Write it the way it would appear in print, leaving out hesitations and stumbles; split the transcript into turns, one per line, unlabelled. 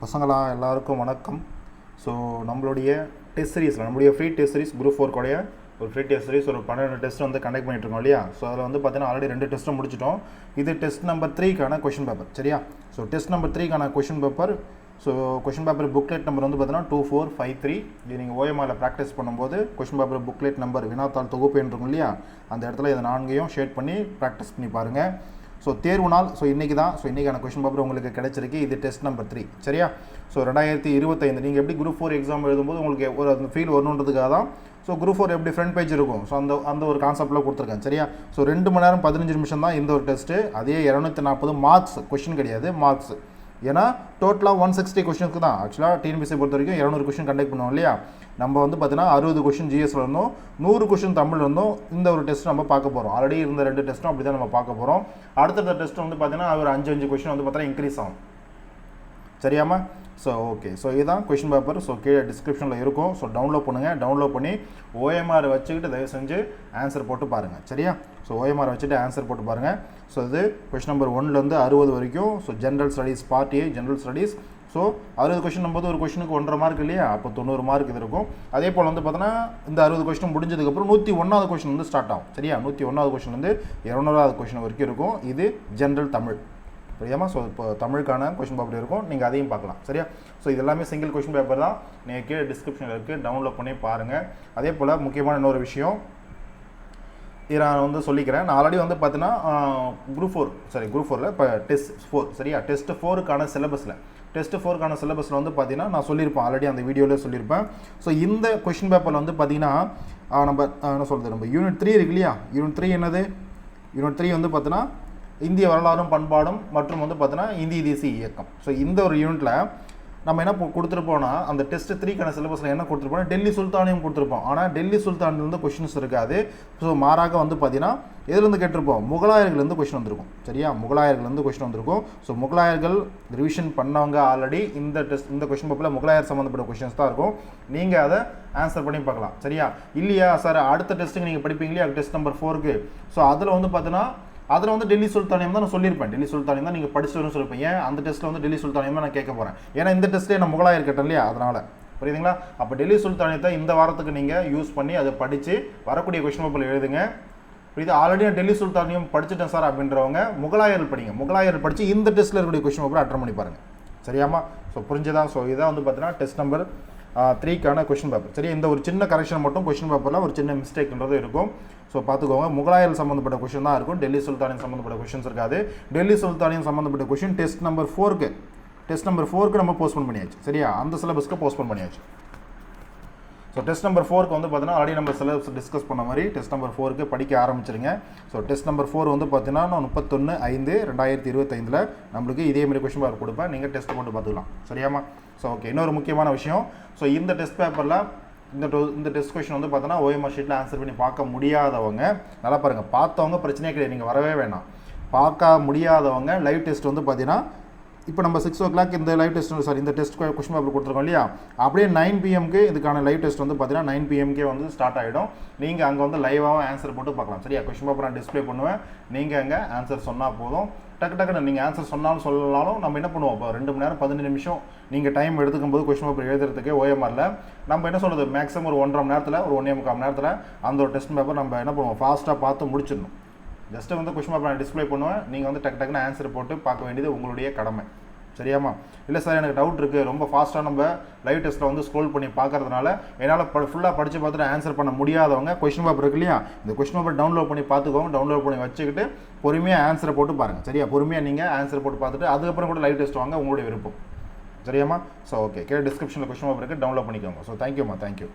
பசங்களா எல்லாருக்கும் வணக்கம். ஸோ நம்மளுடைய டெஸ்ட் சீரிஸில் நம்மளுடைய ஃப்ரீ டெஸ்ட் சீரிஸ் குரூப் 4 கூடிய ஒரு ஃப்ரீ டெஸ்ட் சீரிஸ் ஒரு 12 டெஸ்ட் வந்து கண்டக்ட் பண்ணிட்டுருக்கோம் இல்லையா. ஸோ அதில் வந்து பார்த்தீங்கன்னா ஆல்ரெடி 2 டெஸ்ட்டும் முடிச்சிட்டோம். இது டெஸ்ட் நம்பர் 3க்கான கொஷின் பேப்பர் சரியா. ஸோ டெஸ்ட் நம்பர் 3க்கான question paper. So question paper booklet number வந்து பார்த்தீங்கன்னா 2453. இது நீங்கள் ஓஎம்ஆரில் ப்ராக்டிஸ் பண்ணும்போது கொஷின் பேப்பர் புக்லெட் நம்பர் வினாத்தாள் தொகுப்பு இருக்கும் இல்லையா, அந்த இடத்துல இதை 4ஐயும் ஷேட் பண்ணி ப்ராக்டிஸ் பண்ணி பாருங்கள். ஸோ தேர்வு நாள் இன்றைக்கி தான். இன்றைக்கான கொஷின் பேப்பர் உங்களுக்கு கிடைச்சிருக்கு. இது டெஸ்ட் நம்பர் 3 சரியா. ஸோ 2025 நீங்கள் எப்படி குரூப் 4 எக்ஸாம் எழுதும்போது உங்களுக்கு ஒரு அந்த ஃபீல் வரணுன்றதுக்காக தான். ஸோ குரூப் 4 எப்படி ஃப்ரண்ட் பேஜ் இருக்கும், ஸோ அந்த ஒரு கான்செப்டில் கொடுத்துருக்கேன் சரியா. ஸோ 2 மணி நேரம் 15 நிமிஷம் தான் இந்த ஒரு டெஸ்ட்டு. அதே 240 மார்க்ஸ், கொஷின் கிடையாது மார்க்ஸ். ஏன்னா டோட்டலாக 160 கொஷினுக்கு தான். ஆக்சுவலாக டிஎன்பிஎஸ்சி பொறுத்த வரைக்கும் 200 கொஷின் கண்டக்ட் பண்ணுவோம் இல்லையா. நம்ம வந்து பார்த்தீங்கன்னா 60 கொஷின் ஜிஎஸ்ல இருந்தோம், 100 கொஷின் தமிழ் இருந்தோம். இந்த ஒரு டெஸ்ட் நம்ம பார்க்க போகிறோம். ஆல்ரெடி இருந்த 2 டெஸ்ட்டும் அப்படி தான் நம்ம பார்க்க போகிறோம். அடுத்த டெஸ்ட் வந்து பார்த்தீங்கன்னா ஒரு 5 கொஷின் வந்து பார்த்தீங்கன்னா இன்க்ரீஸ் ஆகும் சரியாமா. So okay. ஸோ இதுதான் கொஷின் பேப்பர். ஸோ கீழே டிஸ்கிரிப்ஷனில் இருக்கும். ஸோ டவுன்லோட் பண்ணுங்கள். டவுன்லோட் பண்ணி ஓஎம்ஆர் வச்சுக்கிட்டு தயவு செஞ்சு ஆன்சர் போட்டு பாருங்கள் சரியா. ஸோ ஓஎம்ஆர் வச்சுட்டு ஆன்சர் போட்டு பாருங்கள். ஸோ இது கொஷின் நம்பர் 1லேருந்து 60 வரைக்கும். So general studies part A general studies. So 60 question போது ஒரு கொஷினுக்கு 1.5 மார்க் இல்லையா, அப்போ 90 மார்க் இது இருக்கும். அதே போல் வந்து பார்த்தோன்னா இந்த 60 கொஷின் முடிஞ்சதுக்கப்புறம் 101வது கொஷின் வந்து ஸ்டார்ட் ஆகும் சரியா. 101வது கொஷின் வந்து 200வது கொஷின் வரைக்கும் இருக்கும். இது ஜென்ரல் தமிழ் புரியாமா. ஸோ இப்போ தமிழுக்கான கொஷின் பேப்பர் இருக்கும், நீங்கள் அதையும் பார்க்கலாம் சரியா. ஸோ இது எல்லாமே சிங்கிள் கொஷின் பேப்பர் தான். நீங்கள் கீழே டிஸ்கிரிப்ஷனில் இருக்குது, டவுன்லோட் பண்ணி பாருங்கள். அதே போல் முக்கியமான இன்னொரு விஷயம் இதை நான் வந்து சொல்லிக்கிறேன். நான் ஆல்ரெடி வந்து பார்த்தீங்கன்னா குரூப் 4ல் இப்போ டெஸ்ட் 4 சரியா. டெஸ்ட் 4க்கான சிலபஸில் வந்து பார்த்தீங்கன்னா நான் சொல்லியிருப்பேன், ஆல்ரெடி அந்த வீடியோவில் சொல்லியிருப்பேன். ஸோ இந்த கொஷின் பேப்பரில் வந்து பார்த்தீங்கன்னா நம்ம என்ன சொல்கிறது, நம்ம யூனிட் 3 இருக்கு இல்லையா. யூனிட் 3 என்னது? யூனிட் 3 வந்து பார்த்தீங்கன்னா இந்திய வரலாறும் பண்பாடும் மற்றும் வந்து பார்த்தீங்கன்னா இந்திய தேசிய இயக்கம். ஸோ இந்த ஒரு யூனிட்டில் நம்ம என்ன கொடுத்துருப்போம்னா அந்த டெஸ்ட் 3க்கான சிலபஸில் என்ன கொடுத்துருப்போம், டெல்லி சுல்தானியம் கொடுத்துருப்போம். ஆனால் டெல்லி சுல்தான்லேருந்து கொஷின்ஸ் இருக்காது. ஸோ மாறாக வந்து பார்த்தீங்கன்னா எதுலேருந்து கேட்டிருப்போம், முகலாயர்கள்லேருந்து கொஷின் வந்திருக்கும் சரியா. முகலாயர்கள்லேருந்து கொஷின் வந்திருக்கும். ஸோ முகலாயர்கள் ரிவிஷன் பண்ணவங்க ஆல்ரெடி இந்த கொஷின் பேப்பரில் முகலாயர் சம்மந்தப்பட்ட கொஷின்ஸ் தான் இருக்கும். நீங்கள் அதை ஆன்சர் பண்ணி பார்க்கலாம் சரியா. இல்லையா சார் அடுத்த டெஸ்ட்டுக்கு நீங்கள் படிப்பீங்க இல்லையா, டெஸ்ட் நம்பர் 4க்கு. ஸோ அதில் வந்து பார்த்தீங்கன்னா அதில் வந்து டெல்லி சுல்தானியம் தான் நான் சொல்லியிருப்பேன். டெல்லி சுல்தானியம் தான் நீங்கள் படிச்சுட்டு சொல்லியிருப்பேன். ஏன் அந்த டெஸ்ட்டில் வந்து டெல்லி சுல்தானியம் தான் நான் கேட்க போகிறேன். ஏன்னா இந்த டெஸ்ட்லேயே நான் முகலாயர் கேட்டேன் இல்லையா, அதனால் புரியுதுங்களா. அப்போ டெல்லி சுல்தானியத்தை இந்த வாரத்துக்கு நீங்கள் யூஸ் பண்ணி அதை படித்து வரக்கூடிய கொஷின் பேப்பரில் எழுதுங்க. இது ஆல்ரெடி நான் டெல்லி சுல்தானியம் படிச்சுட்டேன் சார் அப்படின்றவங்க முகலாயர் படிங்க. முகலாயர் படித்து இந்த டெஸ்ட்டில் இருக்கக்கூடிய கொஷின் பேப்பரை அட்டன் பண்ணி பாருங்கள் சரியாமா. ஸோ புரிஞ்சுதா. ஸோ இதான் வந்து பார்த்தீங்கன்னா டெஸ்ட் நம்பர் 3க்கான கொஷின் பேப்பர் சரி. இந்த ஒரு சின்ன கரெக்ஷன் மட்டும் கொஷின் பேப்பரில் ஒரு சின்ன மிஸ்டேக்ன்றது இருக்கும். ஸோ பார்த்துக்கோங்க. முகலாயர் சம்மந்தப்பட்ட கொஷின் தான் இருக்கும், டெல்லி சுல்தானியம் சம்மந்தப்பட்ட கொஷின்ஸ் இருக்காது. டெல்லி சுல்தானியம் சம்மந்தப்பட்ட கொஷின் டெஸ்ட் நம்பர் 4க்கு நம்ம போஸ்ட்போன் பண்ணியாச்சு சரியா. அந்த சிலபஸ்க்கு போஸ்ட்போன் பண்ணியாச்சு. ஸோ டெஸ்ட் நம்பர் 4க்கு வந்து பார்த்தீங்கன்னா ஆல்ரெடி நம்ம சிலபஸ் டிஸ்கஸ் பண்ண மாதிரி டெஸ்ட் நம்பர் 4க்கு படிக்க ஆரம்பிச்சிருங்க. ஸோ டெஸ்ட் நம்பர் 4 வந்து பார்த்தீங்கன்னா நான் 31/5/2025 நம்மளுக்கு இதே மாதிரி கொஷின் பேப்பர் கொடுப்பேன். நீங்கள் டெஸ்ட் போட்டு பார்த்துக்கலாம் சரியாமா. So okay. இன்னொரு முக்கியமான விஷயம், ஸோ இந்த டெஸ்ட் பேப்பரில் இந்த டெஸ்ட் கொஷின் வந்து பார்த்தோன்னா ஓஎம்ஆர் ஷீட்டில் ஆன்சர் பண்ணி பார்க்க முடியாதவங்க நல்லா பாருங்கள். பார்த்தவங்க பிரச்சனையே கிடையாது, நீங்கள் வரவே வேணாம். பார்க்க முடியாதவங்க லைவ் டெஸ்ட் வந்து பார்த்தீங்கன்னா இப்போ நம்ம 6 o'clock இந்த லைவ் டெஸ்ட் இந்த டெஸ்ட் கொஷின் பேப்பர் கொடுத்துருக்கோம் இல்லையா, அப்படியே 9 PM இதுக்கான லைவ் டெஸ்ட் வந்து பார்த்தீங்கன்னா 9 PM வந்து ஸ்டார்ட் ஆகிடும். நீங்கள் அங்கே வந்து லைவாகவும் ஆன்சர் போட்டு பார்க்கலாம் சரியா. கொஷின் பேப்பர் நான் டிஸ்பிளே பண்ணுவேன், நீங்கள் அங்கே ஆன்சர் சொன்னால் போதும். டக்குன்னு நீங்கள் ஆன்சர் சொன்னாலும் சொல்லலாலும் நம்ம என்ன பண்ணுவோம், இப்போ 2 மணி நேரம் 15 நிமிஷம் நீங்கள் டைம் எடுத்துக்கும் போது கொஷின் பேப்பர் எழுதுறதுக்கு ஓஎம்ஆரில் நம்ம என்ன சொல்கிறது, மேக்ஸிமம் ஒரு 1.5 மணி நேரத்தில் ஒரு 1.25 மணி நேரத்தில் அந்த ஒரு டெஸ்ட் பேப்பர் நம்ம என்ன பண்ணுவோம், ஃபாஸ்ட்டாக பார்த்து முடிச்சிடணும். ஜஸ்ட்டு வந்து கொஷின் பேப்பர் நான் டிஸ்பிளே பண்ணுவேன், நீங்கள் வந்து டக்குன்னு ஆன்சர் போட்டு பார்க்க வேண்டியது உங்களுடைய கடமை சரியாமா. இல்லை சார் எனக்கு டவுட் இருக்குது, ரொம்ப ஃபாஸ்ட்டாக நம்ம லைவ் டெஸ்ட்டில் வந்து ஸ்க்ரோல் பண்ணி பார்க்கறதுனால என்னால் ஃபுல்லாக படித்து பார்த்துட்டு ஆன்சர் பண்ண முடியாதவங்க கொஷின் பேப்பர் இருக்கு இல்லையா, இந்த கொஷின் பேப்பர் டவுன்லோட் பண்ணி பார்த்துக்கோங்க. டவுன்லோட் பண்ணி வச்சுக்கிட்டு பொறுமையாக ஆன்சரை போட்டு பாருங்கள் சரியா. பொறுமையாக நீங்கள் ஆன்சர் போட்டு பார்த்துட்டு அதுக்கப்புறம் கூட லைவ் டெஸ்ட் வாங்க, உங்களுடைய விருப்பம் சரியாமா. So okay. கீழே டிஸ்கிரிப்ஷனில் கொஷின் பேப்பர் இருக்குது, டவுன்லோட் பண்ணிக்கோங்க. ஸோ தேங்க்யூம்மா, தேங்க்யூ.